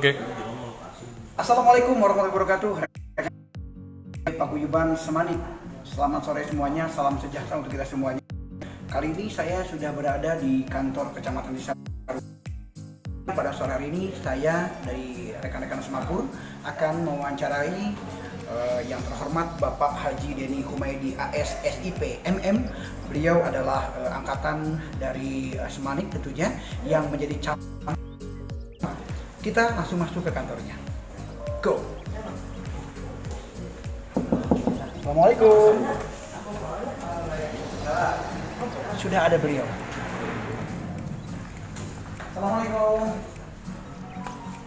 Oke. Assalamualaikum warahmatullahi wabarakatuh. Paguyuban Semanik. Selamat sore semuanya, salam sejahtera untuk kita semuanya. Kali ini saya sudah berada di kantor Kecamatan Desa. Pada sore hari ini saya dari rekan-rekan Semapur akan mewawancarai yang terhormat Bapak Haji Denny Humaydi AS SIP MM. Beliau adalah angkatan dari Semanik tentunya yang menjadi cabang. Kita langsung masuk ke kantornya. Go. Assalamualaikum. Sudah ada beliau. Assalamualaikum.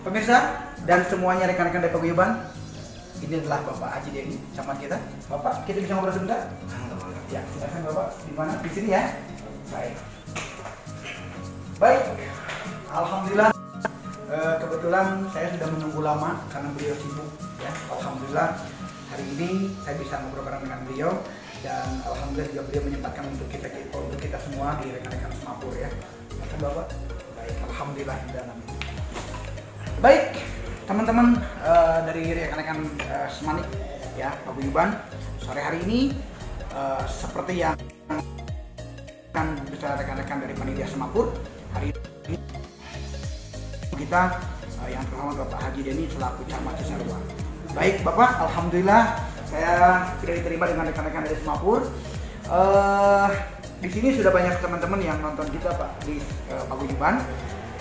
Pemirsa dan semuanya rekan-rekan dari Paguyuban, ini adalah Bapak Haji Denny, camat kita. Bapak, kita bisa ngobrol sebentar? Ya, silakan Bapak. Di mana? Di sini ya. Baik. Alhamdulillah. Kebetulan saya sudah menunggu lama karena beliau sibuk. Ya, alhamdulillah hari ini saya bisa ngobrol bareng dengan beliau dan alhamdulillah juga beliau menyempatkan untuk kita semua di rekan-rekan Semapur ya. Silakan Bapak. Baik, alhamdulillah. Baik, teman-teman dari rekan-rekan Semanik ya, Paguyuban, sore hari ini seperti yang kan bisa rekan-rekan dari panitia Semapur, hari ini kita yang terhormat Bapak Haji Denny selaku camat Cisarua. Baik Bapak, alhamdulillah saya sudah diterima dengan rekan-rekan dari Semapur. Di sini sudah banyak teman-teman yang nonton kita Pak di Paguyuban.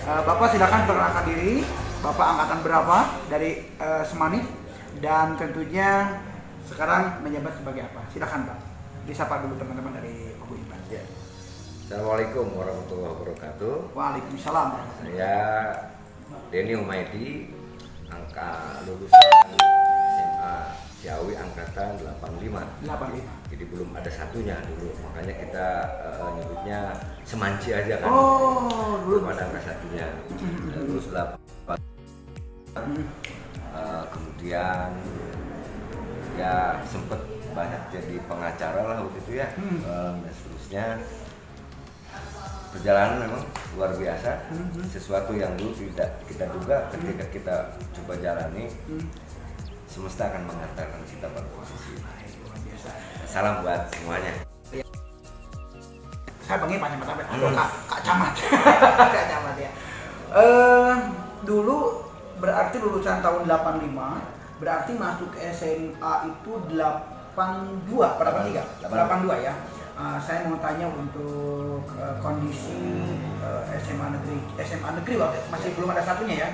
Bapak silakan perkenalkan diri, Bapak angkatan berapa dari Semanik dan tentunya sekarang menjabat sebagai apa? Silakan Pak. Disapa dulu teman-teman dari Paguyuban. Ya. Assalamualaikum warahmatullahi wabarakatuh. Waalaikumsalam. Saya Denny Humaydi, lulusan SMA Ciawi angkatan 85. Jadi belum ada satunya dulu, makanya kita nyebutnya Semanci aja kan. Oh, belum ada angka satunya. Lulus 8. Kemudian ya sempet banyak jadi pengacara lah waktu itu ya, dan seterusnya. Perjalanan memang luar biasa, sesuatu yang dulu tidak kita duga ketika kita coba jalani, semesta akan mengantarkan kita pada posisi. Salam buat semuanya. Saya panggil Pak Camat, Kak Camat. Kak Camat ya. Dulu berarti lulusan tahun 85, berarti masuk SMA itu 82, pada 82 ya. Saya mau tanya untuk kondisi SMA negeri waktu itu, masih belum ada satunya ya.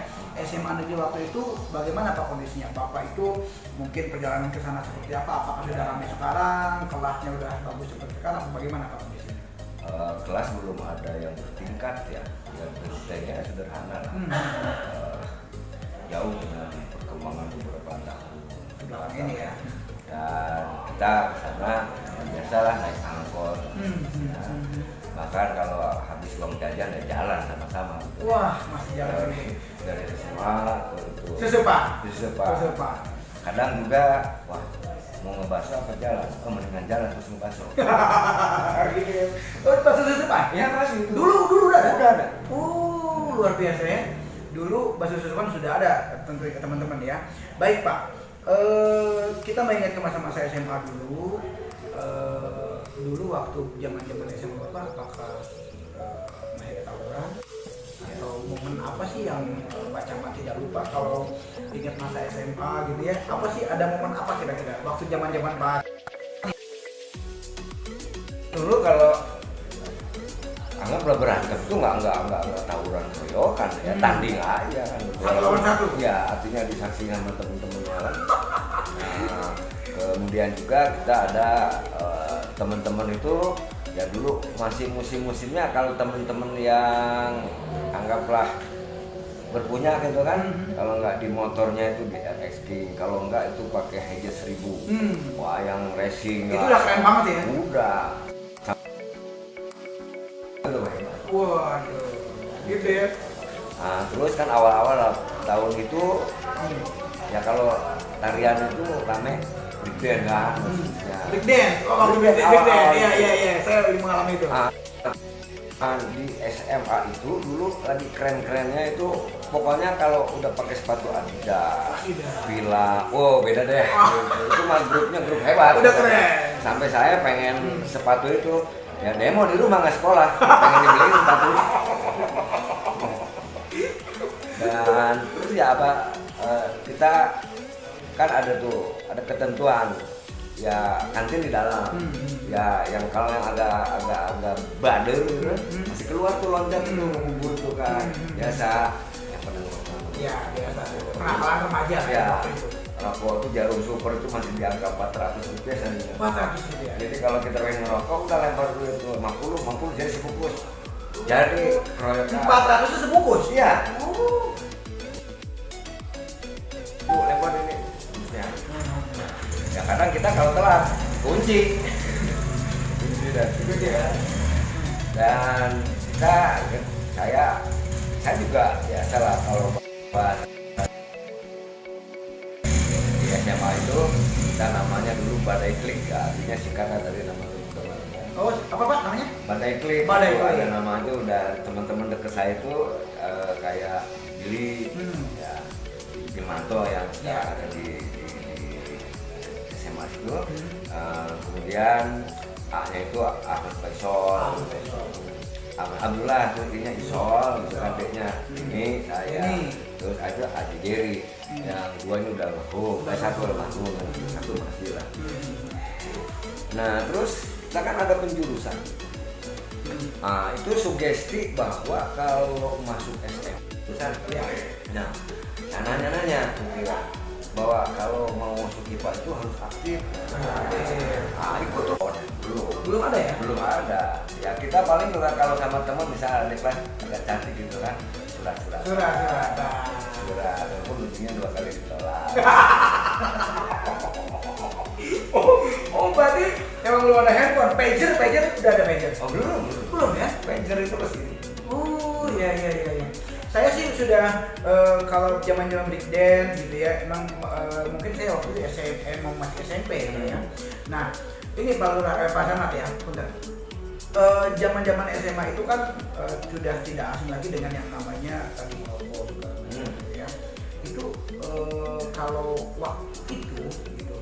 SMA negeri waktu itu bagaimana Pak kondisinya? Bapak itu mungkin perjalanan ke sana seperti apa? Apakah sudah ramai sekarang? Kelasnya udah bagus seperti sekarang? Bagaimana Pak kondisinya? Kelas belum ada yang bertingkat ya, dan rutenya sederhana lah. Jauh dengan perkembangan beberapa tahun Belakang ini ya. Dan kita kesana biasalah naik angkot. Bahkan kalau habis uang jajan ya jalan sama-sama. Wah, masih jalan dari SMA untuk Sesepa. Kadang juga wah mau ngebahas apa jalan, mendingan jalan terus ngebahas. Gitu ya. Oh, bakso Sesepa? Ya masih itu. Dulu udah ada. Udah ada. Oh, luar biasa ya. Dulu bakso Sesepa sudah ada, tentu ya teman-teman ya. Baik Pak. Kita mengingat ke masa-masa SMA dulu. Dulu waktu zaman SMA Bapak, apakah ada tawuran atau momen apa sih yang Pak Camat tidak lupa kalau ingat masa SMA gitu ya? Apa sih, ada momen apa kira-kira waktu zaman Pak? Dulu kalau anggaplah berantem tuh nggak tawuran keroyokan ya, tanding aja kan. Satu lawan satu. Ya, artinya disaksikan sama temen-temennya kan. Nah, kemudian juga kita ada teman-teman itu ya dulu masih musim-musimnya, kalau teman-teman yang anggaplah berpunya gitu kan, kalau nggak di motornya itu di RX King, kalau nggak itu pakai Hages 1000. Wah, yang racing Itu udah keren banget ya? Udah. Waduh, gitu ya. Nah, terus kan awal-awal tahun itu ya kalau tarian itu rame big band kan, maksudnya. Big dance, oh big dance, iya, saya mengalami itu. di SMA itu dulu lagi keren-kerennya itu pokoknya kalau udah pakai sepatu Adidas, Fila, oh beda deh. Itu mah grupnya grup hebat. Udah keren. Sampai saya pengen sepatu itu ya demo di rumah nggak sekolah, pengen dibeliin sepatu. Dan terus ya apa kita kan ada ketentuan ya kantin di dalam ya yang kalau yang agak bader gitu, masih keluar tuh loncat tuh ngumpul tuh kan biasa yang pernah ya biasa kenakalan remaja ya rokok tuh Jarum Super itu masih di angka 400 rupiah seharusnya 400 rupiah. Jadi kalau kita pengen ngerokok udah lempar dulu itu 50 jadi sebungkus jadi proyeknya 400 itu sebungkus? Iya. Lempar ini ya kadang kita kalau telat kunci dan saya juga biasa lah kalau pas di SMA itu kita namanya dulu Badai Klik ya, artinya singkatan dari nama teman-teman. Oh apa Pak namanya? Badai Klik. Badai itu Klik. ada nama itu dan teman-teman dekat saya itu kayak Billy ya Gilmanto yang sekarang ada di SMA itu kemudian A-nya itu Ahmad Faisal Alhamdulillah itu intinya Isol gitu kan adiknya ini saya terus ada Aji Jerry yang dua ini udah satu almarhum satu masih lah. Nah terus kita kan ada penjurusan itu sugesti bahwa kalau masuk SM jurusan nah nanya kira bahwa kalau mau masuk IPA itu harus aktif. Ikut tuh belum ada ya? Belum ada. Ya kita paling kalau sama teman bisa ada kelas agak cantik gitu kan. Surat. Walaupun lucunya 2 kali ditolak. Oh berarti emang belum ada handphone. Pager udah ada pager. Oh Belum ya? Pager itu kesini. Oh iya. Saya sih sudah kalau zaman break dance gitu ya, emang mungkin saya waktu itu masih SMP ya. Nah ini Pak Lurah, Pak Samad ya, bentar. Zaman SMA itu kan sudah tidak asing lagi dengan yang namanya tadi merokok juga, ya. Itu kalau waktu itu gitu,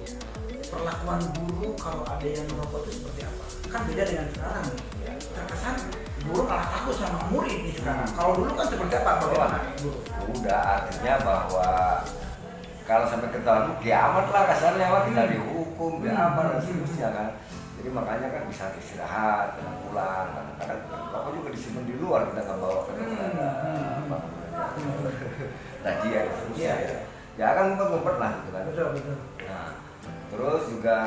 perlakuan guru kalau ada yang merokok itu seperti apa? Kan beda dengan sekarang, ya. Terkesan guru malah takut sama murid nih sekarang. Kalau dulu kan seperti apa? Bagaimana guru? Udah artinya bahwa kalau sampai ketahuan kiamat lah kasarnya kita dihukum dan seterusnya kan. Jadi makanya kan bisa istirahat, pulang. Kadang-kadang rokok juga disimpan di luar kita nggak bawa ke Tajia seterusnya. Ya kan ngumpet-ngumpet lah gitu kan. Betul. Nah, terus juga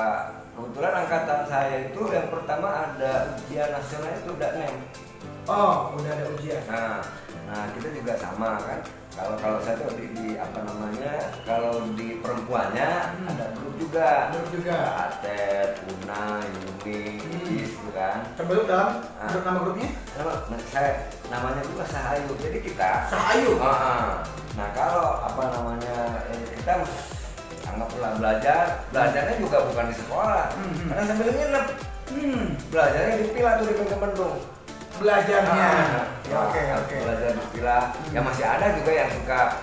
kebetulan angkatan saya itu yang pertama ada ujian nasional itu udah NEM. Oh, udah ada ujian. Nah kita juga sama kan. Kalau saya tuh di apa namanya? Kalau di perempuannya ada grup juga. Atet, Una, Yuni, gitu kan. Sebelum dalam nama grupnya? Namanya juga Sahayu. Jadi kita Sahayu. Nah kalau apa namanya kita anggaplah belajarnya juga bukan di sekolah. Karena sambil nginep. Belajarnya di Pila tuh di Bendung. Belajarnya. Oke. Belajar di Pila. Ya masih ada juga yang suka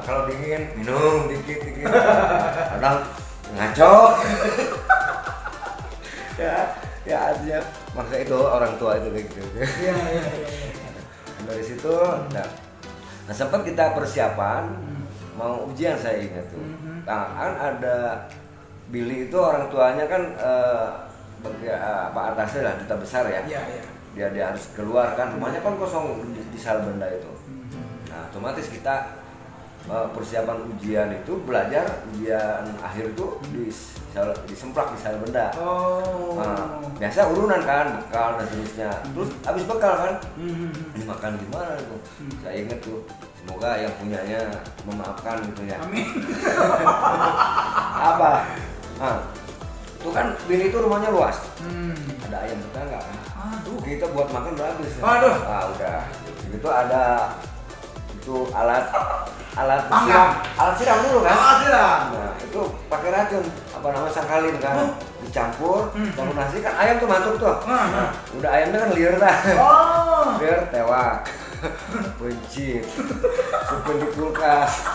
kalau dingin minum dikit. Kadang ngaco. ya artinya maksudnya itu orang tua itu kayak gitu. Iya. Dari situ nah sempat kita persiapan mau ujian saya ingat tuh. Nah kan ada Billy itu orang tuanya kan Pak atasnya lah duta besar ya. Dia harus keluar kan rumahnya kan kosong di Salbenda itu. Nah otomatis kita persiapan ujian itu belajar ujian akhir itu di Semplak di Salbenda. Biasa urunan kan bekal dan seterusnya. Terus habis bekal kan ini makan gimana itu. Saya ingat tuh semoga yang punyanya memaafkan gitu ya. Amin. Apa? Itu kan Billy itu rumahnya luas. Ada ayam tetangga kan. Kita buat makan udah habis. Aduh. Udah. Itu ada itu alat siram. Alat siram dulu kan. Alat siram. Nah, itu pakai racun. apa namanya sangkalin kan, dicampur, campur nasi kan ayam tuh mantap tuh. Udah ayamnya kan liar dah. Liar tewak, buncit, simpen di kulkas.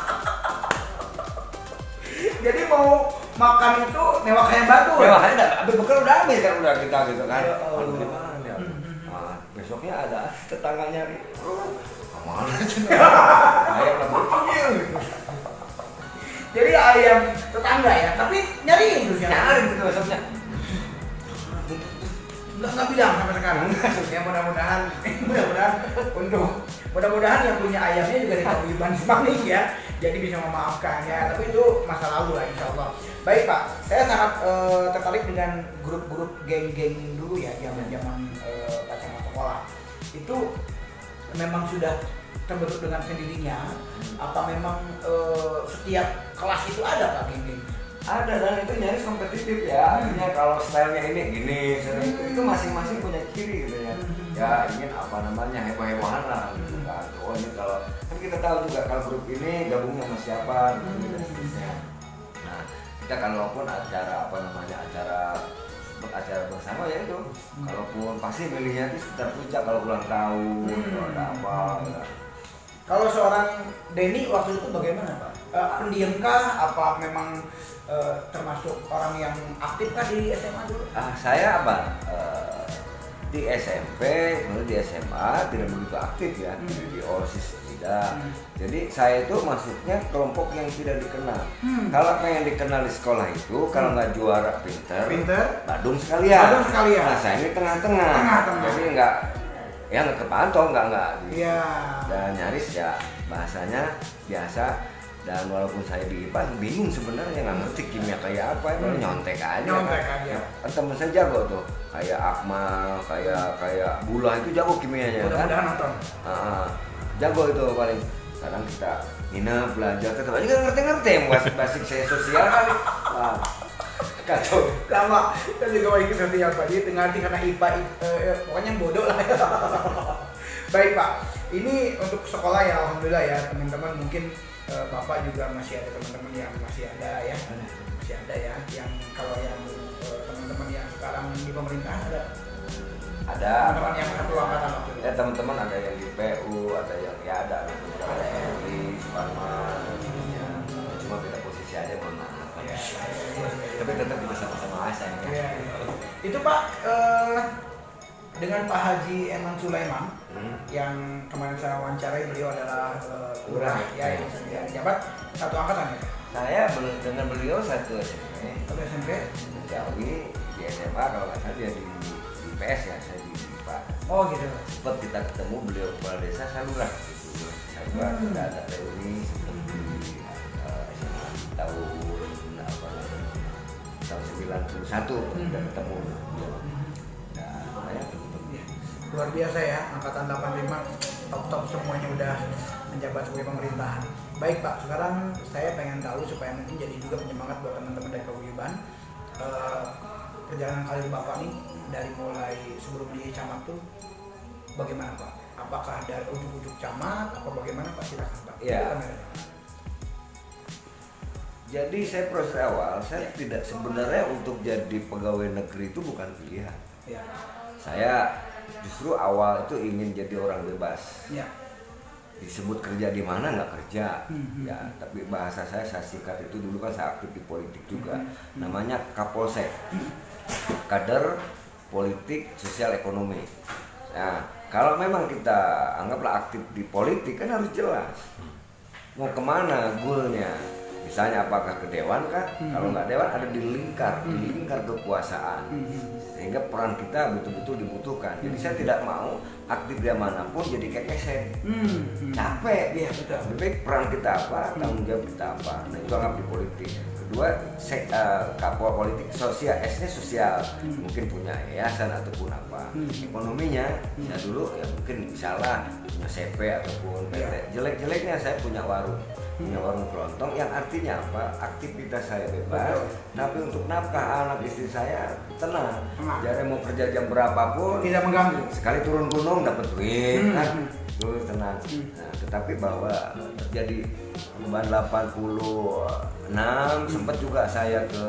Jadi mau makan itu newak ayam batu. Newak ayam habis bekal udah habis kan udah kita gitu kan. Ya Allah. Aduh gimana ya? Nah, besoknya ada tetangga nyari. Kemana sih? Ayam lah gitu. Jadi ayam tetangga ya, tapi nyariin terus ya. Nyari gitu besoknya. Nggak bilang sampai sekarang. Ya mudah-mudahan yang punya ayamnya juga dikaguyuban Manik ya. Jadi bisa memaafkan ya. Tapi itu masa lalu lah insya Allah. Baik Pak, saya sangat tertarik dengan grup-grup geng-geng dulu ya, zaman pas sama sekolah. Itu memang sudah terbentuk dengan sendirinya. Apa memang setiap kelas itu ada Pak geng-geng? Ada, dan itu nyaris kompetitif ya. Artinya kalau stylenya ini gini, itu masing-masing punya ciri gitu ya. Ya ingin apa namanya heboh-hebohan lah gitu kan. Oh ini kalau kan kita tahu juga kalau grup ini gabungnya sama siapa gitu dan seterusnya. Nah kita kalaupun acara apa namanya acara bersama ya itu, kalaupun pasti milihnya itu sekitar puncak kalau ulang tahun atau ada apa. Ya. Kalau seorang Denny waktu itu bagaimana Pak? Pendiamkah? Apa memang termasuk orang yang aktif kah di SMA dulu? Saya apa? Di SMP, kemudian di SMA tidak begitu aktif ya, di OSIS tidak. Jadi saya itu masuknya kelompok yang tidak dikenal. Kalau yang dikenal di sekolah itu, kalau nggak juara pinter, badung sekalian. Nah saya ini tengah-tengah. Jadi nggak kepantau nggak. Iya. Dan nyaris ya bahasanya biasa. Dan walaupun saya di IPA bingung sebenarnya, nggak ngerti kimia kayak apa, emang nyontek aja. Kan temen saya jago tuh, kayak Akmal, kayak Bula itu jago kimianya kan. Mudah-mudahan nonton. Jago itu paling. Kadang kita nginep belajar, tetap aja kan ngerti-ngerti basic saya sosial kan. Kacau. Sama, kan juga mau ikut sosial Pak, jadi ngerti karena IPA, pokoknya bodoh lah. Baik Pak, ini untuk sekolah ya alhamdulillah ya teman-teman, mungkin Bapak juga masih ada teman-teman yang masih ada ya, yang kalau yang teman-teman yang sekarang di pemerintahan ada teman-teman yang satu angkatan waktu itu. Ya teman-teman ada yang di PU, ada yang ya ada Eri, Suparman, ya. Cuma beda posisi aja mohon maaf. Ya. Tapi tetap bisa sama-sama asal ya. Itu Pak dengan Pak Haji Eman Sulaiman yang kemarin saya wawancarai, beliau adalah lurah ya yang jabat satu angkatan ya. Saya dengan beliau satu SMP. Satu SMP. Jawi di SMA kalau nggak salah dia di PS ya, saya di IPA. Oh gitu. Sempat kita ketemu beliau kepala desa, saya lurah gitu. Saya tidak ada reuni seperti SMA tahun 91 kita ketemu. Luar biasa ya, angkatan 85 top semuanya udah menjabat sebagai pemerintahan. Baik Pak, sekarang saya pengen tahu supaya mungkin jadi juga penyemangat buat teman-teman dari Paguyuban. Perjalanan karir Bapak nih dari mulai sebelum di camat tuh bagaimana Pak? Apakah dari ujuk-ujuk camat atau bagaimana Pak? Silakan Pak. Ya. Jadi saya proses awal, saya tidak sebenarnya untuk jadi pegawai negeri itu bukan pilihan. Ya. Saya justru awal itu ingin jadi orang bebas. Ya. Disebut kerja di mana nggak kerja, ya. Tapi bahasa saya singkat itu dulu kan saya aktif di politik juga. Namanya Kapolsek, kader politik sosial ekonomi. Nah, kalau memang kita anggaplah aktif di politik kan harus jelas mau kemana goalnya. Misalnya apakah ke dewan kah? Kalau nggak dewan ada di lingkar kekuasaan. Sehingga peran kita betul-betul dibutuhkan. Jadi saya tidak mau aktif di manapun jadi kekesen. Capek. Iya betul. Lebih baik peran kita apa, tanggung jawab kita apa. Nah itu anggap di politik. Kedua, kapol politik sosial, S-nya sosial. Mungkin punya yayasan ataupun apa. Ekonominya, saya dulu ya mungkin misalnya punya CP ataupun PT. Jelek-jeleknya saya punya warung kelontong yang artinya apa? Aktivitas saya bebas, tapi untuk nafkah anak istri saya tenang. Jadi mau kerja jam berapapun tidak mengganggu. Sekali turun gunung dapat duit kan. itu tenang. Nah, tetapi bahwa terjadi perubahan 86 sempat juga saya ke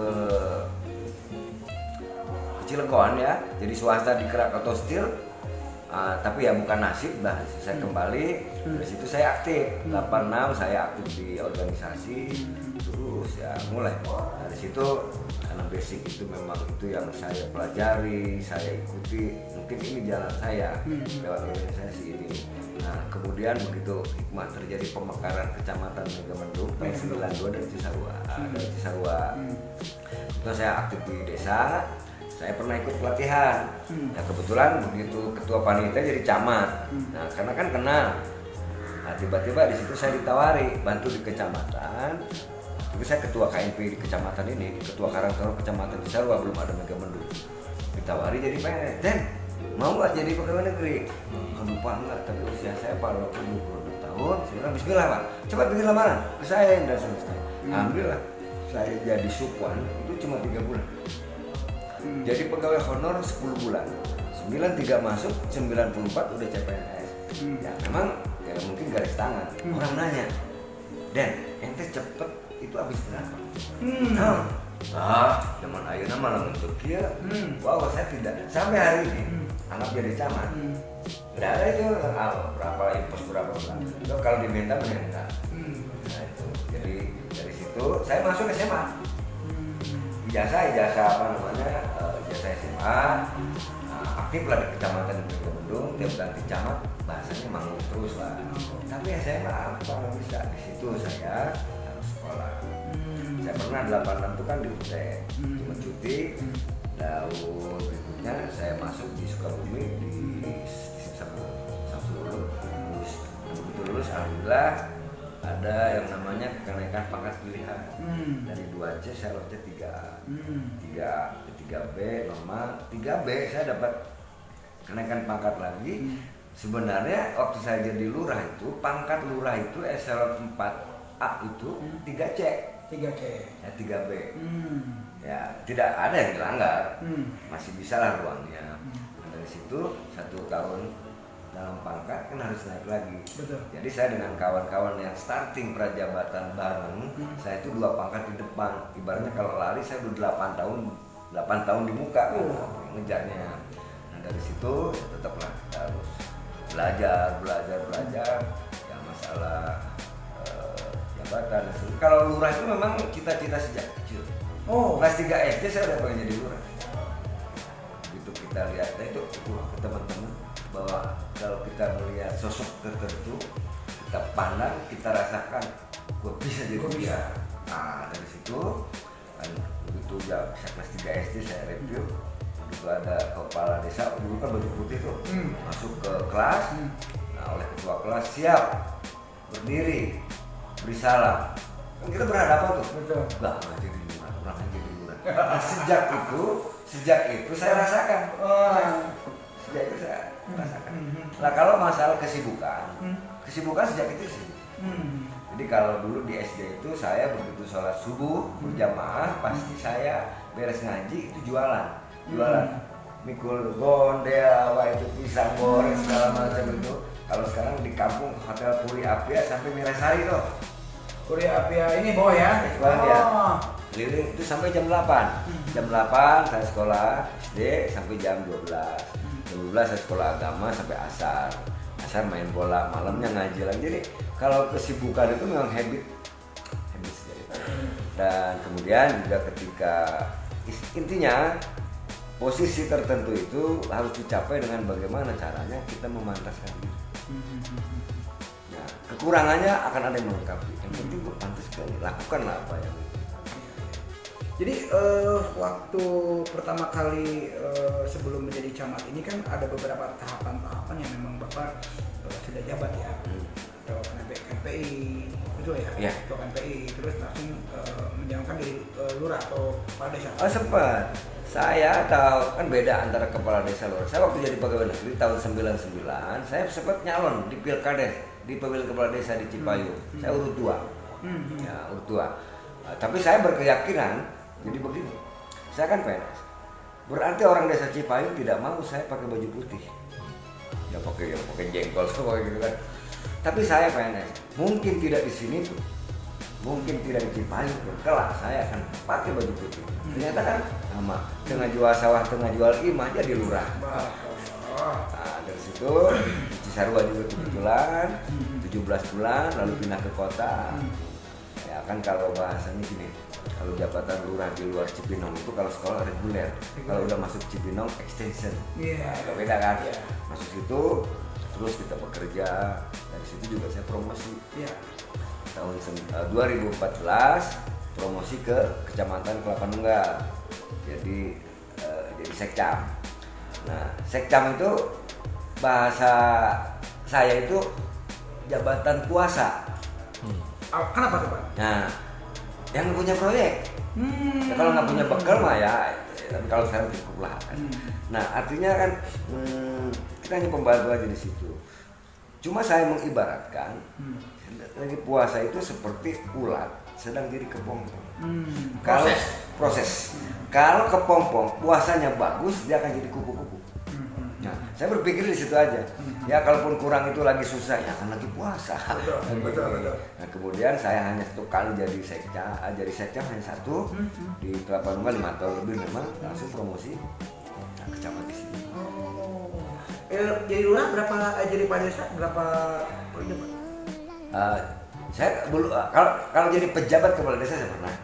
Cilegon ya, jadi swasta di Krakatau Steel. Tapi ya bukan nasib lah, saya kembali dari situ saya aktif. 86 saya aktif di organisasi, terus ya mulai dari situ karena basic itu memang itu yang saya pelajari, saya ikuti, mungkin ini jalan saya lewat organisasi ini. Nah kemudian begitu hikmah terjadi pemekaran kecamatan Megamendung tahun 92 dari Cisarua, itu saya aktif di desa. Saya pernah ikut pelatihan, ya kebetulan begitu ketua panitia jadi camat. Nah karena kan kenal, nah tiba-tiba di situ saya ditawari bantu di kecamatan. Tapi saya ketua KNP di kecamatan ini, ketua Karangtoro kecamatan Cisarua, belum ada Megamendung. Ditawari jadi PNS, dan mau nggak jadi pegawai negeri? Lupa enggak, tapi usia saya pada waktu 22 tahun. Saya bilang Bismillah Pak, coba bikin lamaran ke saya dan selesai. Alhamdulillah saya jadi Supwan itu cuma 3 bulan. Jadi pegawai honor 10 bulan, 93 masuk, 94 udah CPNS. Ya memang ya mungkin garis tangan. Orang nanya, Dan ente cepet itu habis berapa? Zaman ayeuna malah untuk kia. Wow, saya tidak sampai hari ini anggap jadi camat. Tidak ada itu berapa impos berapa bulan. Itu kalau diminta minta. Nah itu. Jadi dari situ saya masuk SMA. Ijazah apa namanya? Ijazah SMA. Aktif lah di kecamatan Megamendung. Tiap ganti camat bahasanya manggung terus lah. Tapi SMA apa nggak bisa, di situ saya harus sekolah. Saya pernah 86 itu kan di UT, cuma cuti. Lalu berikutnya saya masuk di Sukabumi di Samsudin. Begitu lulus alhamdulillah ada yang namanya kenaikan pangkat pilihan. Dari 2C saya lulus 3A. 3B normal, 3B saya dapat kenaikan pangkat lagi. Sebenarnya waktu saya jadi lurah itu pangkat lurah itu eselon 4A itu 3C. Ya 3B. Ya tidak ada yang dilanggar. Masih bisa lah ruangnya. Dari situ 1 tahun dalam pangkat kan harus naik lagi. Betul. Jadi saya dengan kawan-kawan yang starting prajabatan bareng, saya itu 2 pangkat di depan. Ibaratnya kalau lari saya udah 8 tahun di muka kan, ngejarnya. Nah dari situ ya tetaplah harus belajar ya masalah jabatan. Kalau lurah itu memang cita-cita sejak kecil. Kelas 3 SD saya udah pengen jadi lurah. Begitu kita lihat, nah itu teman-teman bahwa kalau kita melihat sosok tertentu, kita pandang, kita rasakan, gue bisa jadi dia. Nah dari situ kan begitu ya saya kelas 3 SD saya review. Itu ada kepala desa, dulu kan baju putih tuh, masuk ke kelas, nah oleh ketua kelas siap berdiri, beri salam, kan kita berhadapan tuh, nggak jadi lurah, orang jadi lurah. Nah, sejak itu saya rasakan, sejak itu saya rasakan. Nah kalau masalah kesibukan sejak itu sih. Jadi kalau dulu di SD itu saya begitu sholat subuh berjamaah pasti saya beres ngaji itu jualan mikul gondel apa itu pisang goreng segala macam itu. Kalau sekarang di kampung hotel Puri Apia sampai Mirasari tuh. Puri Apia ini bawah ya? Ya. Keliling itu sampai jam 8. Jam 8 saya sekolah SD sampai jam 12. Jam 12 saya sekolah agama sampai asar main bola, malamnya ngaji lagi. Jadi kalau kesibukan itu memang habit sekali. Dan kemudian juga ketika intinya posisi tertentu itu harus dicapai dengan bagaimana caranya kita memantaskan diri. Nah, kekurangannya akan ada yang melengkapi. Yang penting pantas sekali, lakukanlah apa yang. Jadi waktu pertama kali sebelum menjadi camat ini kan ada beberapa tahapan-tahapan yang memang Bapak sudah jabat ya. KPI, betul ya? KPI, terus langsung menjalankan di lurah atau kepala desa. Sempat. Saya tahu kan beda antara kepala desa lurah. Saya waktu jadi pegawai negeri tahun 99, saya sempat nyalon di Pilkades, di pemilihan kepala desa di Cipayung. Saya urut 2. Ya, urut 2. Tapi saya berkeyakinan jadi begini. Saya kan PNS. Berarti orang desa Cipayung tidak mau saya pakai baju putih. yang pakai jengkol semua gitu kan. Tapi saya PNS, mungkin tidak di sini tuh, mungkin tidak di Cipayung tuh, kelak saya akan pakai baju putih. Ternyata kan sama, tengah jual sawah, tengah jual imah jadi lurah. Nah, dari situ Cisarua juga kebetulan 17 bulan lalu pindah ke kota. Ya kan kalau bahasanya gini, kalau jabatan lurah di luar Cibinong itu kalau sekolah reguler, kalau udah masuk Cibinong extension. Agak beda kan? Masuk situ terus kita bekerja, dari situ juga saya promosi. Tahun 2014 promosi ke Kecamatan Kelapa Nunggal. Jadi sekcam. Nah, sekcam itu bahasa saya itu jabatan kuasa. Kenapa tuh Pak? Nah, yang punya proyek. Ya, kalau nggak punya bekal mah ya, tapi kalau saya cukup lah. Kan. Nah, artinya kan kita hanya pembantu aja di situ. Cuma saya mengibaratkan lagi puasa itu seperti ulat sedang jadi kepompong. Kalau proses. Kalau kepompong puasanya bagus, dia akan jadi kupu-kupu. Nah, saya berpikir di situ aja. Ya kalaupun kurang itu lagi susah, ya kan lagi puasa. Betul. Nah, kemudian saya hanya satu kali jadi sekcam hanya satu di Kelapa Nunggal 5 tahun lebih memang langsung promosi kecamatan di sini. Jadi lurah berapa? Jadi Pak Desa berapa? Saya belum kalau jadi pejabat kepala desa saya pernah.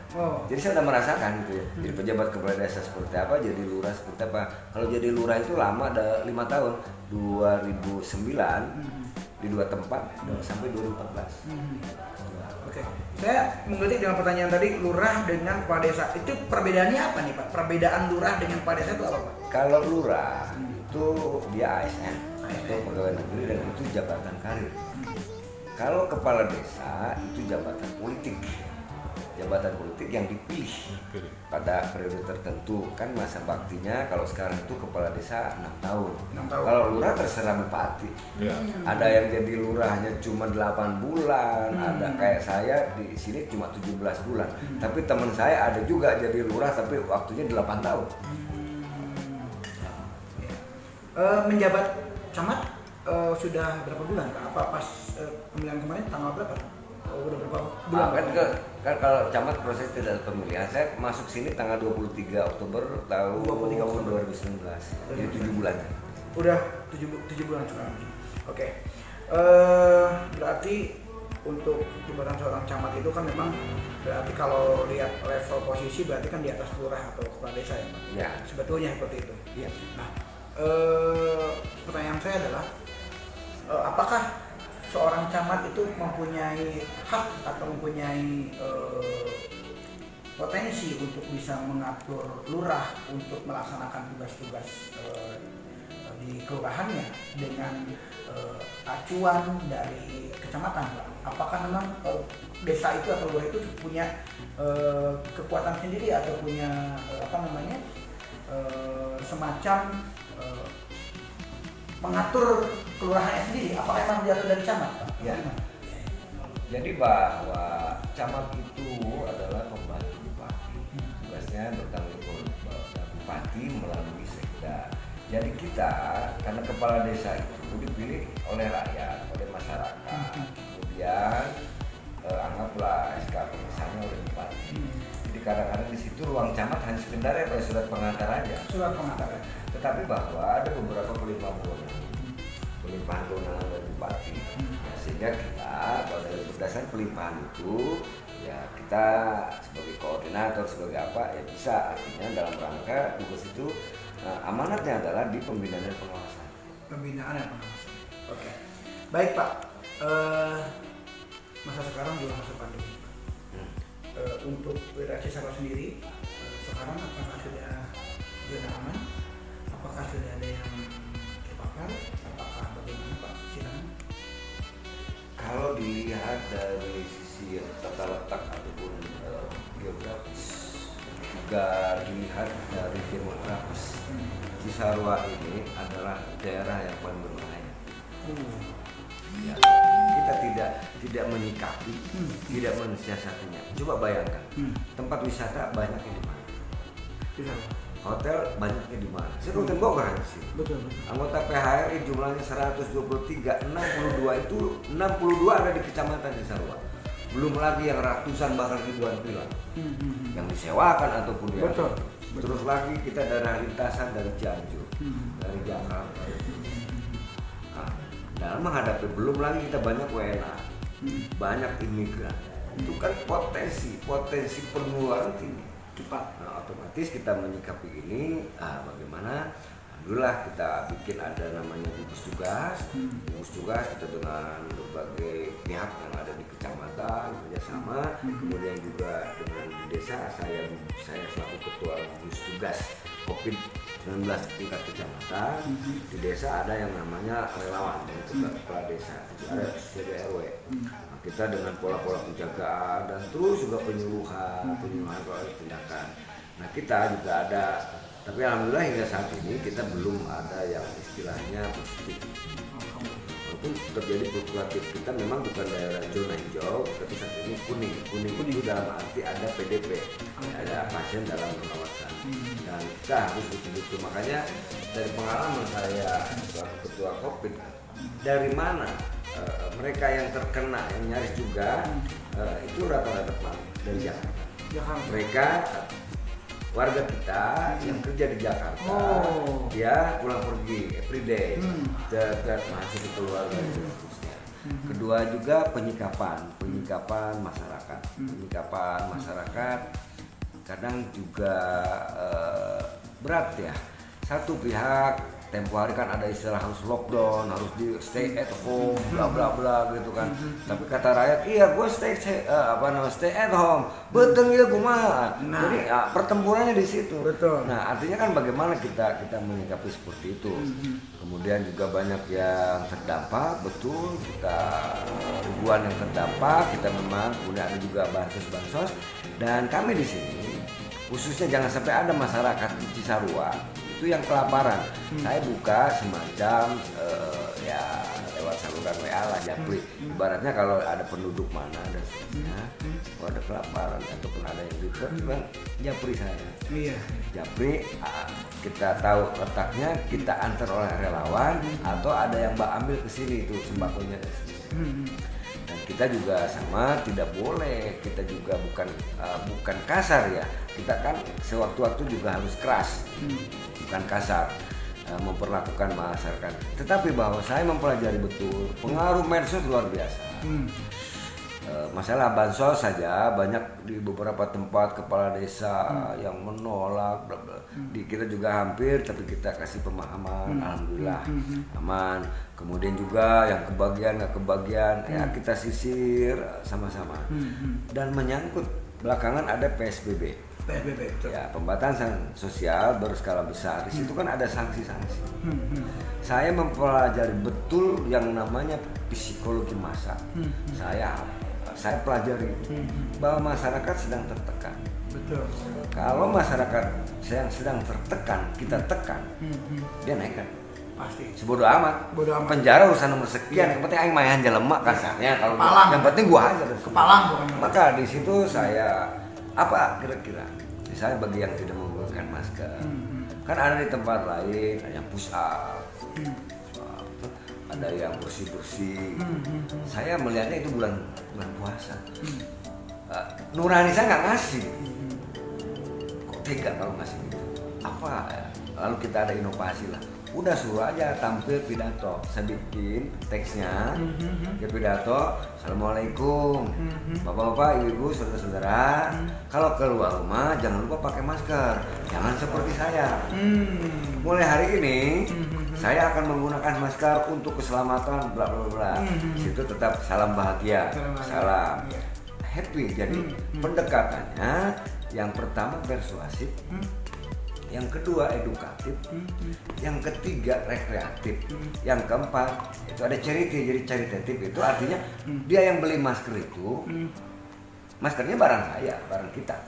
Jadi saya udah merasakan gitu ya. Jadi pejabat kepala desa seperti apa, jadi lurah seperti apa. Kalau jadi lurah itu lama, ada 5 tahun. 2009 di 2 tempat sampai 2014. Oke. Saya mengutip dengan pertanyaan tadi, lurah dengan kepala desa. Itu perbedaannya apa nih Pak? Perbedaan lurah dengan kepala desa itu apa Pak? Kalau lurah itu dia ASN atau pegawai negeri dan itu jabatan karir. Kalau kepala desa itu jabatan politik yang dipilih pada periode tertentu, kan masa baktinya kalau sekarang itu kepala desa 6 tahun. Kalau lurah terserah bupati. Ada yang jadi lurah hanya cuma 8 bulan, ada kayak saya di sini cuma 17 bulan. Tapi teman saya ada juga jadi lurah tapi waktunya 8 tahun. Menjabat camat sudah berapa bulan Pak? Apa pas pemilihan kemarin tanggal berapa? Udah berapa bulan? Kan kalau camat proses tidak ada pemilihan. Saya masuk sini tanggal 23 Oktober tahun 2019. Jadi 7 bulan. Udah 7 bulan sekarang. Oke. Berarti untuk jabatan seorang camat itu kan memang berarti kalau lihat level posisi berarti kan di atas lurah atau kepala desa ya Pak? Ya. Sebetulnya seperti itu. Iya. Nah, pertanyaan saya adalah apakah seorang camat itu mempunyai hak atau mempunyai potensi untuk bisa mengatur lurah untuk melaksanakan tugas-tugas di kelurahannya dengan acuan dari kecamatan Pak? Apakah memang desa itu atau lurah itu punya kekuatan sendiri atau punya semacam mengatur kelurahannya sendiri? Apakah memang diatur dari camat Pak? Ya. Jadi bahwa camat itu adalah pembantu bupati. Tugasnya bertanggung jawab bupati melalui sekda. Jadi kita karena kepala desa itu dipilih oleh rakyat, oleh masyarakat. Kemudian anggaplah SK misalnya oleh bupati. Jadi kadang-kadang di situ ruang camat hanya sekedar surat pengantar aja. Surat pengantar. Tetapi bahwa ada beberapa pelimpahan kewenangan dari bupati. Nah, sehingga kita pada berdasarkan pelimpahan itu ya kita sebagai koordinator sebagai apa ya bisa, artinya dalam rangka tugas itu amanatnya adalah di pembinaan dan pengawasan. Pembinaan dan pengawasan. Oke. Baik Pak. Masa sekarang juga masa pandemi. Untuk wilayah Cisarua sendiri sekarang apakah sudah zona aman? Apakah sudah ada yang terpapar? Apakah bagaimana Pak? Silakan. Kalau dilihat dari sisi tata letak ataupun geografis, juga dilihat dari demografis, Cisarua ini adalah daerah yang paling berbahaya. Ya, kita tidak menyikapi, tidak mensiasatinya. Coba bayangkan, tempat wisata banyak yang di mana? hotel banyaknya di mana? Saya Kabupaten Bogor aja sih. Betul. Anggota PHRI jumlahnya 123, 62 itu 62 ada di Kecamatan Cisarua. Belum lagi yang ratusan bahkan ribuan villa yang disewakan ataupun dia. Betul. Terus lagi kita daerah lintasan dari Cianjur, dari Jakarta. Nah, dalam menghadapi belum lagi kita banyak WNA, banyak imigran. Itu kan potensi penularan tinggi. Cepat. Nah, otomatis kita menyikapi ini, bagaimana? Alhamdulillah kita bikin ada namanya gugus tugas. Gugus tugas kita dengan berbagai pihak yang ada di kecamatan kerjasama, kemudian juga dengan di desa saya selaku ketua gugus tugas COVID-19 tingkat kecamatan. Di desa ada yang namanya relawan, yaitu kepala desa, ada CDRW. Nah, kita dengan pola-pola penjagaan dan terus juga penyuluhan tindakan. Nah kita juga ada. Tapi alhamdulillah hingga saat ini kita belum ada yang istilahnya positif. Walaupun terjadi fluktuatif, kita memang bukan daerah zona hijau, tapi saat ini kuning itu dalam arti ada PDP, ada pasien dalam pengawasan. Dan kita harus betul-betul, makanya dari pengalaman saya selaku ketua COVID, dari mana mereka yang terkena, yang nyaris juga, itu rata-rata dari Jakarta. Mereka warga kita yang kerja di Jakarta, dia pulang pergi everyday, masuk ke keluarga dan seterusnya. Kedua juga penyikapan masyarakat, kadang juga berat ya. Satu pihak tempo hari kan ada istilah harus lockdown, harus di stay at home, bla bla bla gitu kan. Tapi kata rakyat, iya gue stay at home, betul ya gue mah. Jadi pertempurannya di situ. Betul. Nah artinya kan bagaimana kita menyikapi seperti itu. Kemudian juga banyak yang terdampak, betul kita ribuan yang terdampak, kita memang kemudian ada juga bansos. Dan kami di sini khususnya jangan sampai ada masyarakat di Cisarua itu yang kelaparan. Saya buka semacam ya lewat saluran WA lah, japri. Ibaratnya kalau ada penduduk mana dan sebagainya, kalau ada kelaparan ataupun ada yang ribet, japri saya. Iya. Japri kita tahu letaknya, kita antar oleh relawan atau ada yang ambil ke sini itu sembakonya dari sini. Dan kita juga sama, tidak boleh, kita juga bukan kasar ya. Kita kan sewaktu-waktu juga harus keras, bukan kasar memperlakukan masyarakat. Tetapi bahwa saya mempelajari betul pengaruh medsos luar biasa. Masalah bansos saja banyak di beberapa tempat kepala desa yang menolak. Kita juga hampir, tapi kita kasih pemahaman, alhamdulillah aman. Kemudian juga yang kebagian nggak kebagian, ya kita sisir sama-sama. Dan menyangkut belakangan ada PSBB. Betul. Ya, pembatasan sosial berskala besar. Di situ kan ada sanksi-sanksi. Saya mempelajari betul yang namanya psikologi massa. Saya pelajari bahwa masyarakat sedang tertekan. Betul. Kalau masyarakat sedang tertekan, kita tekan, dia naik kan? Pasti. Sebodoh amat. Penjara urusan nomor sekian, yang penting aing mayan jelemak kasarnya. Kalau yang penting gua aja. Kepalang. Maka di situ saya apa kira-kira? Misalnya bagi yang tidak menggunakan masker, kan ada di tempat lain, ada yang push up, ada yang bersih-bersih. Saya melihatnya itu bulan puasa. Nurani saya nggak ngasih. Kok tega kalau ngasih gitu? Apa ya? Lalu kita ada inovasi lah. Udah suruh aja tampil pidato. Saya bikin teksnya, dia pidato. Assalamualaikum, bapak-bapak, ibu-ibu, saudara-saudara. Kalau keluar rumah jangan lupa pakai masker. Jangan seperti saya. Mulai hari ini saya akan menggunakan masker untuk keselamatan, bla bla bla. Situ tetap salam bahagia, salam happy. Jadi pendekatannya yang pertama persuasif. Yang kedua edukatif, yang ketiga rekreatif, yang keempat itu ada charity. Jadi charitatif itu artinya dia yang beli masker itu, maskernya barang saya, barang kita,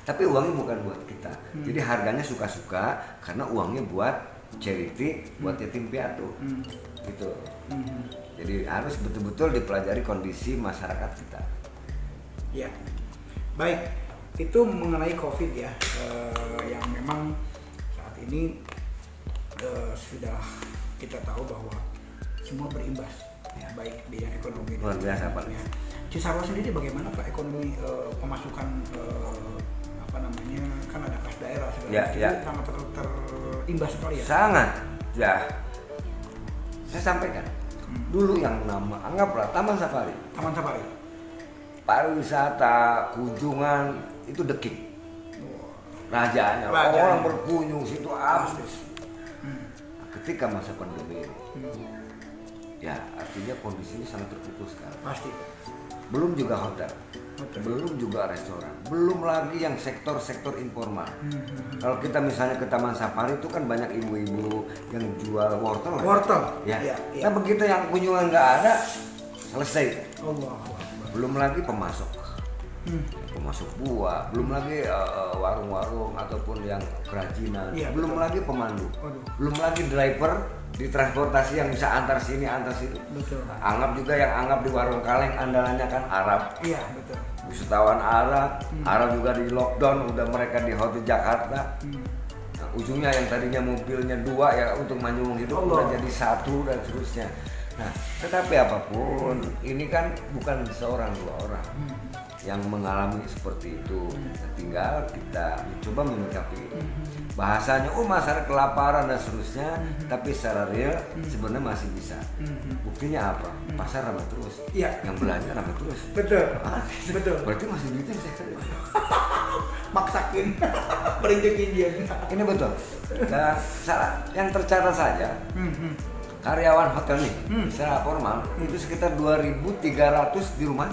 tapi uangnya bukan buat kita. Jadi harganya suka-suka karena uangnya buat charity, buat yatim piatu, gitu. Jadi harus betul-betul dipelajari kondisi masyarakat kita. Ya, baik. itu mengenai COVID ya, yang memang saat ini sudah kita tahu bahwa semua berimbas, ya, baik bidang ekonomi. Luar biasa Pak. Ya. Cisarua sendiri bagaimana Pak ekonomi, pemasukan apa namanya, kan ada kas daerah segala Ya. sangat terimbas sekali ya. Sangat, ya. Saya sampaikan dulu yang nama anggaplah Taman Safari, pariwisata, kunjungan itu dekik. Rajanya, orang berkunjung situ habis. Ketika masa pandemi ini, ya artinya kondisinya sangat terputus sekali. Pasti. Belum juga hotel, belum juga restoran, belum lagi yang sektor-sektor informal. Kalau kita misalnya ke Taman Safari itu kan banyak ibu-ibu yang jual wortel. Ya. Nah begitu yang kunjungan nggak ada, selesai. Allah. Belum lagi pemasok. Pemasok buah, belum lagi warung-warung ataupun yang kerajinan, belum lagi pemandu, belum lagi driver di transportasi yang bisa antar sini antar situ. Betul. Anggap juga yang anggap di warung kaleng andalannya kan Arab. Iya betul. Wisatawan Arab, Arab juga di lockdown, udah mereka di hotel Jakarta. Nah, ujungnya yang tadinya mobilnya 2 ya untuk Manjung itu udah jadi 1 dan seterusnya. Nah, tetapi apapun ini kan bukan seorang 2 orang yang mengalami seperti itu. Tinggal kita mencoba menyikapi bahasanya, masyarakat kelaparan dan seterusnya, tapi secara real sebenarnya masih bisa. Buktinya apa? Pasar ramai terus, yang belanja ramai terus. Betul. Betul. Berarti masih duitnya saya maksakin berinjekin dia. Ini betul. Dan salah yang tercatat saja karyawan hotel nih secara formal itu sekitar 2.300 di rumah.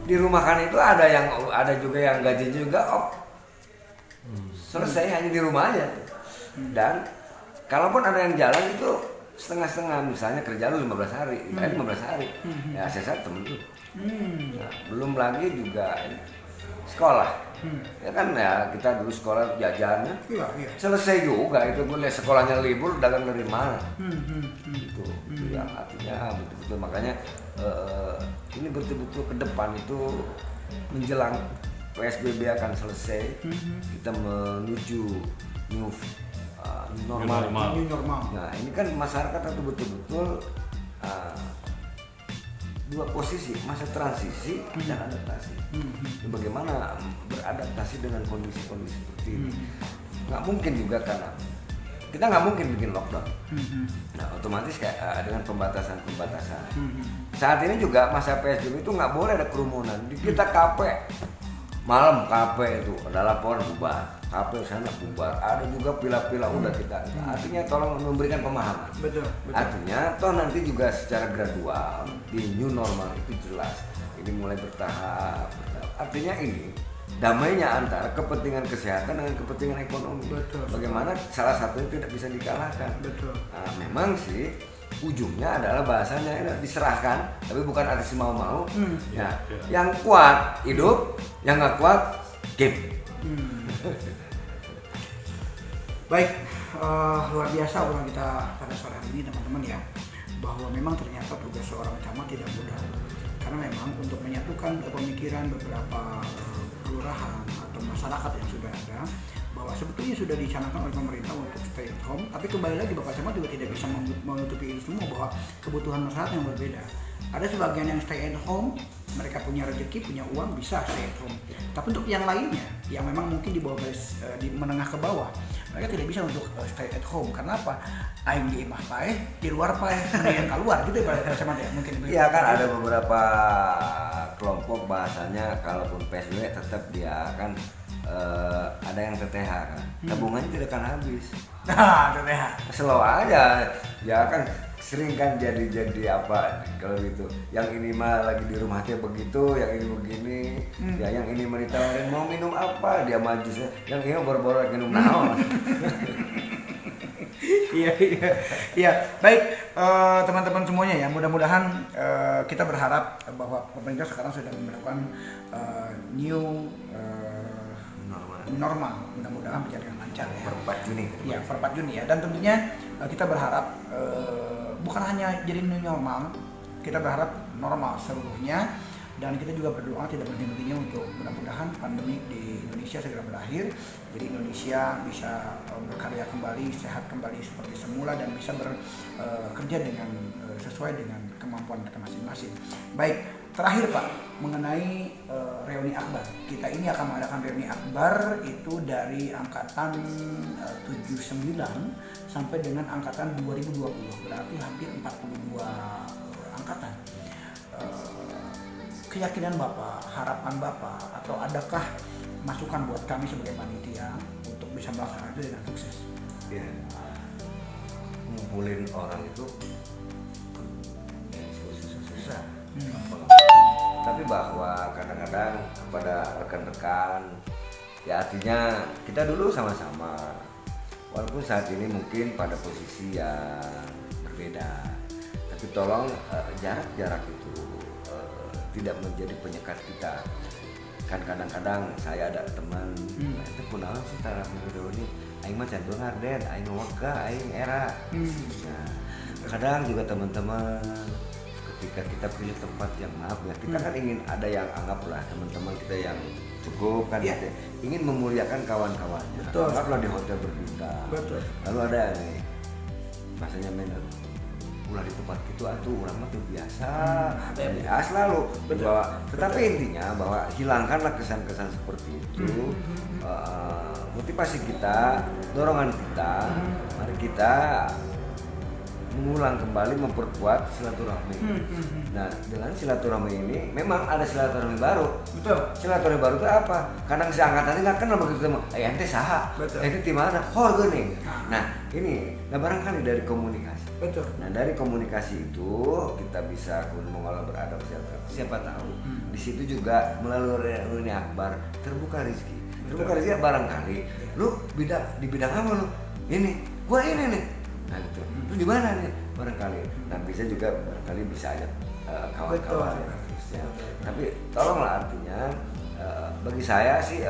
Di rumah kan itu ada juga yang gaji juga selesai hanya di rumah aja. Dan kalaupun ada yang jalan itu setengah-setengah, misalnya kerja lu 15 hari, 15 hari, ya saya temen tuh. Nah, belum lagi juga sekolah. Ya kan ya kita dulu sekolah jajannya selesai juga itu, boleh sekolahnya libur dagang dari mana. Itu yang artinya betul-betul, makanya ini betul-betul ke depan itu menjelang PSBB akan selesai, kita menuju new normal. Nah ini kan masyarakat itu betul-betul dua posisi, masa transisi dan adaptasi. Bagaimana beradaptasi dengan kondisi-kondisi seperti ini? Nggak mungkin juga karena kita nggak mungkin bikin lockdown. Nah otomatis kayak dengan pembatasan. Saat ini juga masa PSBB itu nggak boleh ada kerumunan. Di kita kafe malam, kafe itu ada laporan bubar. Kafe sana bubar, ada juga pila-pila udah kita. Artinya tolong memberikan pemahaman. Betul. Artinya toh nanti juga secara gradual di new normal itu jelas. Ini mulai bertahap. Artinya ini damainya antara kepentingan kesehatan dengan kepentingan ekonomi. Betul. Bagaimana salah satunya tidak bisa dikalahkan. Betul. Nah, memang sih ujungnya adalah bahasanya diserahkan, tapi bukan arti mau-mau. Ya, yang kuat hidup, yang nggak kuat game. Baik, luar biasa obrolan kita pada sore hari ini teman-teman ya, bahwa memang ternyata tugas seorang camat tidak mudah, karena memang untuk menyatukan pemikiran beberapa kelurahan atau masyarakat yang sudah ada, bahwa sebetulnya sudah dicanangkan oleh pemerintah untuk stay at home, tapi kembali lagi Bapak Camat juga tidak bisa menutupi itu semua bahwa kebutuhan masyarakat yang berbeda. Ada sebagian yang stay at home, mereka punya rezeki, punya uang, bisa stay at home. Tapi untuk yang lainnya, yang memang mungkin di bawah garis, di menengah ke bawah, mereka tidak bisa untuk stay at home. Karena apa? Aing di imah paeh, di luar paeh, mendingan keluar gitu ya Pak Camat ya mungkin. Iya kan ada beberapa kelompok bahasanya kalaupun PSBB tetap dia kan ada yang TTH kan, tabungannya tidak akan habis. Nah, TTH. Slow aja, ya kan sering kan jadi apa kalau gitu. Yang ini mah lagi di rumahnya begitu, yang ini begini, ya yang ini mau ditawarin mau minum apa, dia maju, yang ini baru-baru minum naon. Iya. Baik teman-teman semuanya ya, mudah-mudahan kita berharap bahwa pemerintah sekarang sudah melakukan new normal, mudah-mudahan berjalan dengan lancar ya. Per 4 Juni. Iya, per 4 Juni ya. Dan tentunya kita berharap bukan hanya jadi new normal, kita berharap normal seluruhnya. Dan kita juga berdoa tidak berhenti-hentinya untuk mudah-mudahan pandemi di Indonesia segera berakhir. Jadi Indonesia bisa berkarya kembali, sehat kembali seperti semula dan bisa bekerja dengan sesuai dengan kemampuan kita masing-masing. Baik, terakhir Pak, mengenai reuni akbar. Kita ini akan mengadakan reuni akbar itu dari angkatan 79 sampai dengan angkatan 2020. Berarti hampir 42 angkatan. Keyakinan Bapak, harapan Bapak, atau adakah masukan buat kami sebagai panitia untuk bisa melaksanakan itu dengan sukses? Ya, ngumpulin orang itu susah. Tapi bahwa kadang-kadang kepada rekan-rekan, ya artinya kita dulu sama-sama, walaupun saat ini mungkin pada posisi yang berbeda, tapi tolong jarak-jarak itu tidak menjadi penyekat kita. Kan kadang-kadang saya ada teman, itu kunaon sih taraf ini, aing mah can beungar den, aing wega, aing era. Nah, kadang juga teman-teman ketika kita punya tempat yang maaf ya, kita kan ingin ada yang anggaplah teman-teman kita yang cukup kan, gitu, ingin memuliakan kawan-kawannya. Anggaplah di hotel berbintang. Lalu ada nih, bahasanya manajer, ulah di tempat itu atuh urang mah biasa, ya selalu bahwa, tetapi intinya bahwa hilangkanlah kesan-kesan seperti itu. Motivasi kita, dorongan kita, mari kita mengulang kembali, memperkuat silaturahmi. Nah, dengan silaturahmi ini memang ada silaturahmi baru. Betul. Silaturahmi baru itu apa? Kadang si angkatannya nggak kenal begitu sama, ente saha? Ente di mana? Hor geuning. Nah, ini barangkali dari komunikasi. Betul. Nah, dari komunikasi itu kita bisa mengolah beradab siapa tahu. Di situ juga melalui reuni akbar terbuka rezeki. Terbuka rezeki barangkali. Lu di bidang apa lu? Ini, gua ini nih. Nah gitu, lu di mana nih barangkali? Nah bisa juga barangkali bisa ajak kawan-kawan. Tapi tolonglah artinya bagi saya sih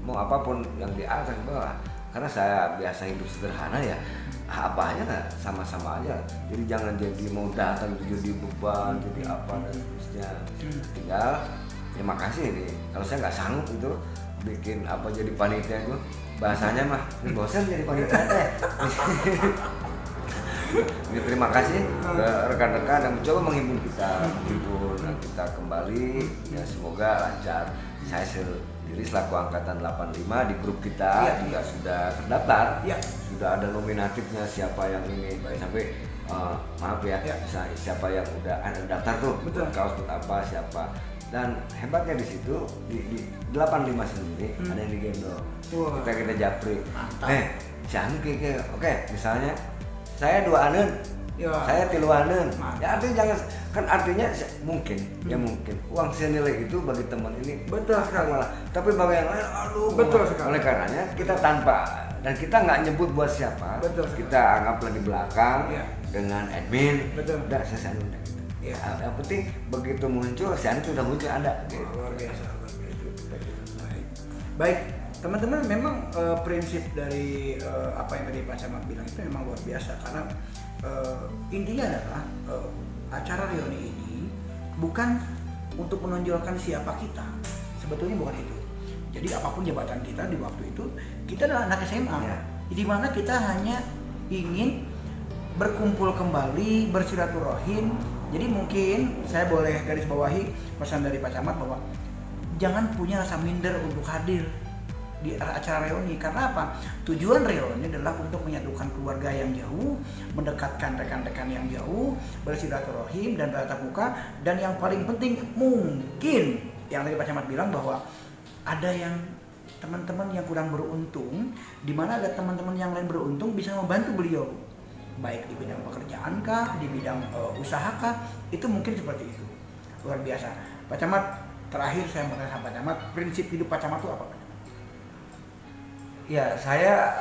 mau apapun yang di atas bawah, karena saya biasa hidup sederhana ya, apa aja nah, sama-sama aja. Jadi jangan jadi mau datang jadi beban, jadi apa dan seterusnya. Tinggal terima kasih nih. Kalau saya nggak sanggup itu bikin apa jadi panitia itu. Bahasanya mah bosan jadi panitia teh. Terima kasih ke rekan-rekan yang mencoba menghibur kita, kita kembali ya, semoga lancar. Saya sendiri selaku angkatan 85 di grup kita juga sudah terdaftar, sudah ada nominatifnya siapa yang ini sampai maaf ya, siapa yang udah ada daftar tuh, kaos apa siapa. Dan hebatnya di situ di 85 sendiri ada yang digendong. Kita japri. Oke, misalnya saya 2 aneun, saya 3 aneun. Ya artinya jangan, kan artinya mungkin uang senilai itu bagi teman ini betul sekali malah. Tapi bagi yang lain aduh betul sekali. Oleh karenanya kita tanpa dan kita nggak nyebut buat siapa, kita anggaplah di belakang dengan admin. Udah selesai udah. Ya, yang penting begitu muncul, si Anies sudah muncul ada. Gitu. Luar biasa. Baik, teman-teman, memang prinsip dari apa yang tadi Pak Camat bilang itu memang luar biasa, karena intinya adalah acara reuni ini bukan untuk menonjolkan siapa kita, sebetulnya bukan itu. Jadi apapun jabatan kita di waktu itu, kita adalah anak SMA, di mana kita hanya ingin berkumpul kembali, bersilaturahim. Jadi mungkin saya boleh garis bawahi pesan dari Pak Camat bahwa jangan punya rasa minder untuk hadir di acara reuni. Karena apa? Tujuan reuni adalah untuk menyatukan keluarga yang jauh, mendekatkan rekan-rekan yang jauh, bersilaturahim dan bertatap muka. Dan yang paling penting mungkin yang tadi Pak Camat bilang bahwa ada yang teman-teman yang kurang beruntung, di mana ada teman-teman yang lain beruntung bisa membantu beliau, baik di bidang pekerjaan kah, di bidang usaha kah, itu mungkin seperti itu. Luar biasa. Pak Camat, terakhir saya mau tanya Pak Camat, prinsip hidup Pak Camat itu apa? Ya, saya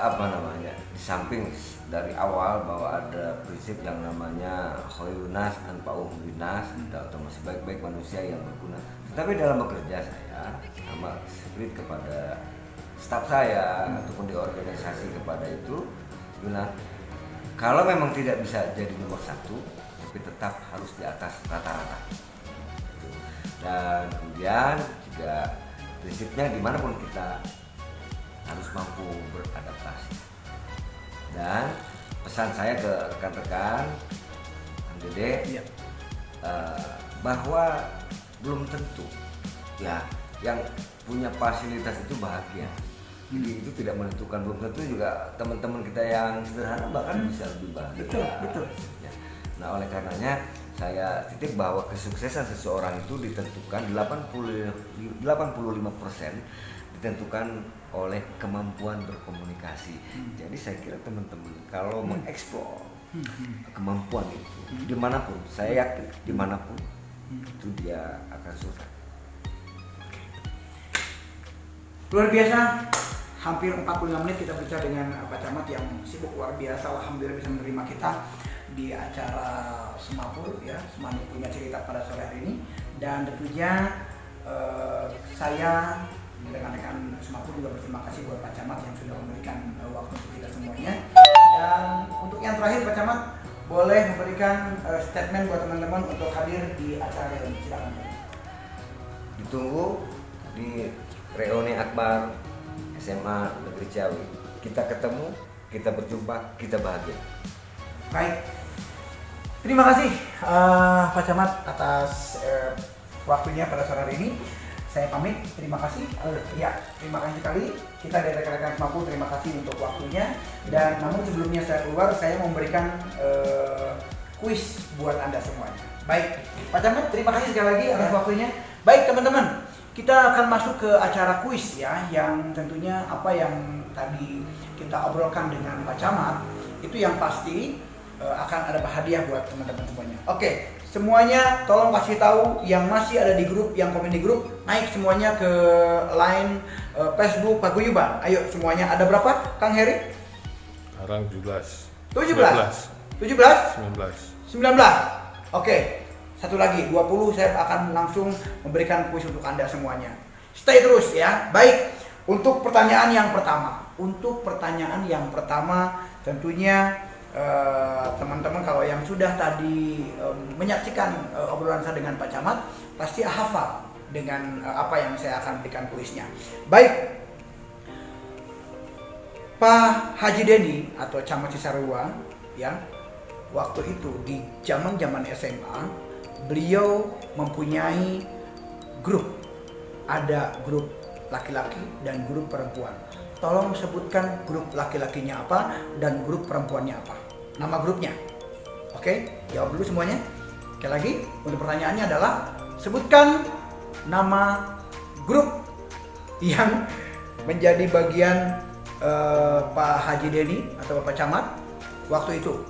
di samping dari awal bahwa ada prinsip yang namanya khairunas anfa'uhum linnas, atau sebaik-baik manusia yang berguna. Tetapi dalam bekerja saya sama spirit kepada staf saya ataupun di organisasi kepada itu bilang, kalau memang tidak bisa jadi nomor 1, tapi tetap harus di atas rata-rata. Dan kemudian juga prinsipnya dimanapun kita harus mampu beradaptasi. Dan pesan saya ke rekan-rekan Dede, Iya. bahwa belum tentu ya yang punya fasilitas itu bahagia. Jadi itu tidak menentukan, belum tentu juga teman-teman kita yang sederhana bahkan bisa lebih bahagia. Betul. Ya. Nah, oleh karenanya saya titip bahwa kesuksesan seseorang itu ditentukan 85% ditentukan oleh kemampuan berkomunikasi. Jadi saya kira teman-teman kalau mengeksplor kemampuan itu dimanapun, saya yakin dimanapun itu dia akan sukses. Luar biasa, hampir 45 menit kita bicara dengan Pak Camat yang sibuk luar biasa. Alhamdulillah bisa menerima kita di acara Semapur ya, Semani punya cerita pada sore hari ini. Dan tentunya saya rekan-rekan Semapur juga berterima kasih buat Pak Camat yang sudah memberikan waktu untuk kita semuanya. Dan untuk yang terakhir Pak Camat boleh memberikan statement buat teman-teman untuk hadir di acara ini. Silakan. Ditunggu di reuni akbar SMA Negeri Ciawi. Kita ketemu, kita berjumpa, kita bahagia. Baik, terima kasih Pak Camat atas waktunya pada sore hari ini. Saya pamit, terima kasih. Ya, terima kasih sekali. Kita dari rekan-rekan Semapur terima kasih untuk waktunya. Dan namun sebelumnya saya keluar, saya mau memberikan kuis buat Anda semuanya. Baik, Pak Camat, terima kasih sekali lagi atas waktunya. Baik teman-teman, kita akan masuk ke acara kuis ya, yang tentunya apa yang tadi kita obrolkan dengan Pak Camat itu yang pasti akan ada hadiah buat teman-teman semuanya. Oke, semuanya tolong kasih tahu yang masih ada di grup, yang komen di grup, naik semuanya ke line Facebook Paguyuban. Ayo semuanya, ada berapa Kang Heri? Sekarang 17. 17? 19? 19. Oke. Satu lagi, 20 saya akan langsung memberikan kuis untuk Anda semuanya. Stay terus ya. Baik, untuk pertanyaan yang pertama. Tentunya teman-teman kalau yang sudah tadi menyaksikan obrolan saya dengan Pak Camat pasti hafal dengan apa yang saya akan berikan kuisnya. Baik, Pak Haji Deni atau Camat Cisarua ya, waktu itu di zaman SMA beliau mempunyai grup, ada grup laki-laki dan grup perempuan. Tolong sebutkan grup laki-lakinya apa dan grup perempuannya apa, nama grupnya. Oke, jawab dulu semuanya. Sekali lagi, untuk pertanyaannya adalah sebutkan nama grup yang menjadi bagian Pak Haji Deni atau Bapak Camat waktu itu.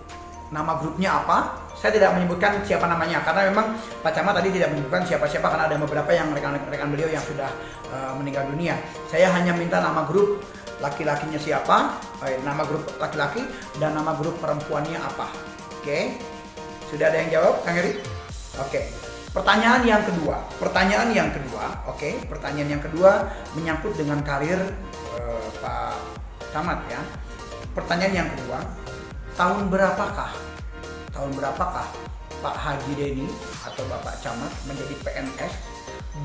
Nama grupnya apa? Saya tidak menyebutkan siapa namanya karena memang Pak Camat tadi tidak menyebutkan siapa-siapa karena ada beberapa yang rekan-rekan beliau yang sudah meninggal dunia. Saya hanya minta nama grup laki-lakinya siapa, nama grup laki-laki dan nama grup perempuannya apa. Oke, sudah ada yang jawab, Kang Heri? Oke. Pertanyaan yang kedua, oke, pertanyaan yang kedua menyangkut dengan karir Pak Camat ya. Pertanyaan yang kedua, tahun berapakah Pak Haji Deni atau Bapak Camat menjadi PNS,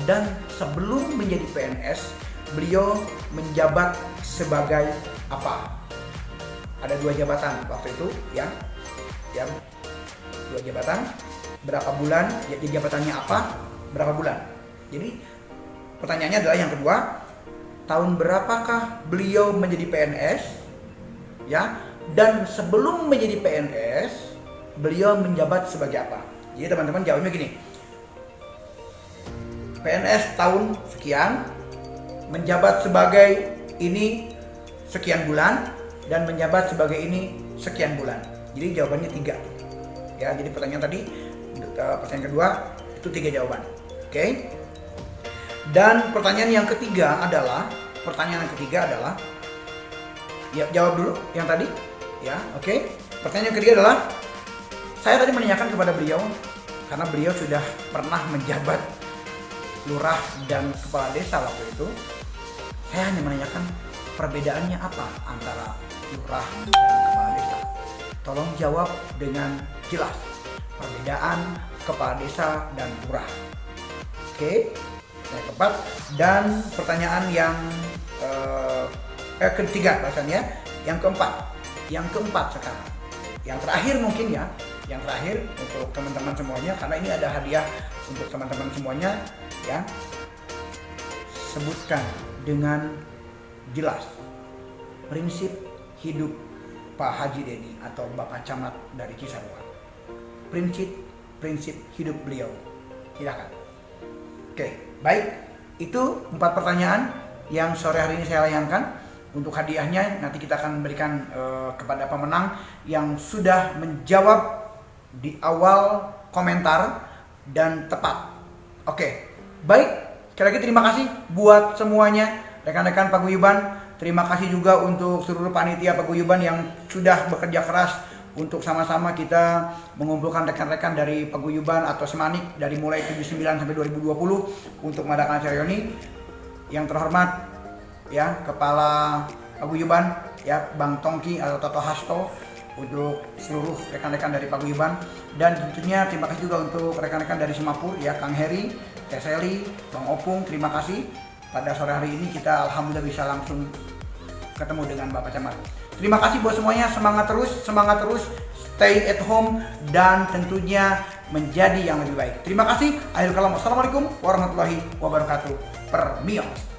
dan sebelum menjadi PNS beliau menjabat sebagai apa? Ada 2 jabatan waktu itu ya, 2 jabatan. Berapa bulan? Jadi jabatannya apa? Berapa bulan? Jadi pertanyaannya adalah yang kedua, tahun berapakah beliau menjadi PNS? Ya, dan sebelum menjadi PNS beliau menjabat sebagai apa? Jadi teman-teman jawabnya gini. PNS tahun sekian, menjabat sebagai ini sekian bulan, dan menjabat sebagai ini sekian bulan. Jadi jawabannya 3. Ya, jadi pertanyaan kedua itu 3 jawaban. Oke. Dan pertanyaan yang ketiga adalah ya, jawab dulu yang tadi. Ya, oke. Pertanyaan yang ketiga adalah, saya tadi menanyakan kepada beliau karena beliau sudah pernah menjabat lurah dan kepala desa waktu itu. Saya hanya menanyakan perbedaannya apa antara lurah dan kepala desa. Tolong jawab dengan jelas perbedaan kepala desa dan lurah. Oke, yang keempat. Dan pertanyaan yang ketiga rasanya, yang keempat sekarang. Yang terakhir mungkin ya, yang terakhir untuk teman-teman semuanya, karena ini ada hadiah untuk teman-teman semuanya ya. Sebutkan dengan jelas prinsip hidup Pak Haji Denny atau Bapak Camat dari Cisarua. Prinsip hidup beliau. Silakan. Oke, baik. Itu 4 pertanyaan yang sore hari ini saya layangkan. Untuk hadiahnya nanti kita akan berikan kepada pemenang yang sudah menjawab di awal komentar dan tepat. Oke, baik. Sekali lagi terima kasih buat semuanya, rekan-rekan paguyuban. Terima kasih juga untuk seluruh panitia paguyuban yang sudah bekerja keras untuk sama-sama kita mengumpulkan rekan-rekan dari paguyuban atau Semanik dari mulai 79 sampai 2020 untuk mengadakan acara ini. Yang terhormat ya Kepala Paguyuban ya Bang Tongki atau Toto Hasto, untuk seluruh rekan-rekan dari paguyuban, dan tentunya terima kasih juga untuk rekan-rekan dari Semapur ya Kang Heri, Teh Seli, Bang Opung. Terima kasih pada sore hari ini kita alhamdulillah bisa langsung ketemu dengan Bapak Camat. Terima kasih buat semuanya, semangat terus, stay at home dan tentunya menjadi yang lebih baik. Terima kasih. Akhir kalam, wassalamualaikum warahmatullahi wabarakatuh. Permios.